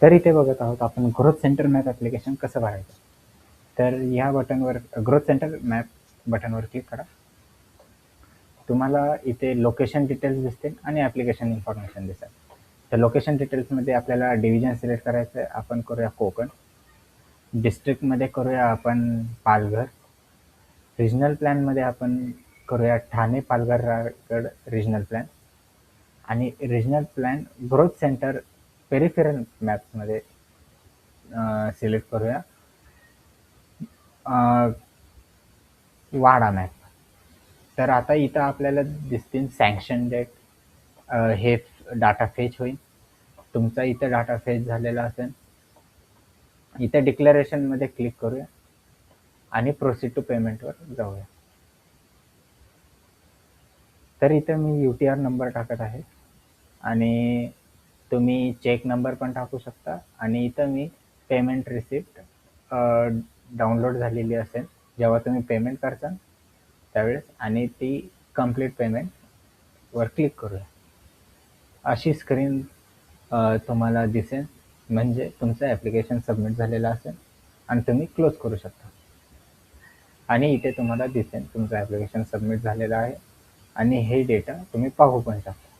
तर इथे बघत आहोत आपण ग्रोथ सेंटर मॅप ॲप्लिकेशन कसं भरायचं. तर या बटनवर ग्रोथ सेंटर मॅप बटनवर क्लिक करा. तुम्हाला इथे लोकेशन डिटेल्स दिसतील आणि ॲप्लिकेशन इन्फॉर्मेशन दिसेल. तर लोकेशन डिटेल्समध्ये आपल्याला डिव्हिजन सिलेक्ट करायचं आहे. आपण करूया कोकण. डिस्ट्रिक्टमध्ये करूया आपण पालघर. रिजनल प्लॅनमध्ये आपण करूया ठाणे पालघर रायगड रिजनल प्लॅन. आणि regional plan growth centre peripheral मॅप्समध्ये सिलेक्ट करूया वाडा मॅप. तर आता इथं आपल्याला दिसतील सँक्शन डेट, हे डाटा फेच होईल. तुमचा इथं डाटा फेच झालेला असेल. इथं डिक्लेरेशनमध्ये क्लिक करूया आणि प्रोसीड टू पेमेंटवर जाऊया. तर इथं मी UTR नंबर टाकत आहे आणि तुम्ही चेक नंबर पण टाकू शकता. आणि इथं मी पेमेंट रिसिप्ट डाउनलोड झालेली असेल जेव्हा तुम्ही पेमेंट करता त्यावेळेस, आणि ती कंप्लीट पेमेंटवर क्लिक करूया. अशी स्क्रीन तुम्हाला दिसेल, म्हणजे तुमचं ॲप्लिकेशन सबमिट झालेलं असेल आणि तुम्ही क्लोज करू शकता. आणि इथे तुम्हाला दिसेल तुमचं ॲप्लिकेशन सबमिट झालेलं आहे आणि हे डेटा तुम्ही पाहू पण शकता.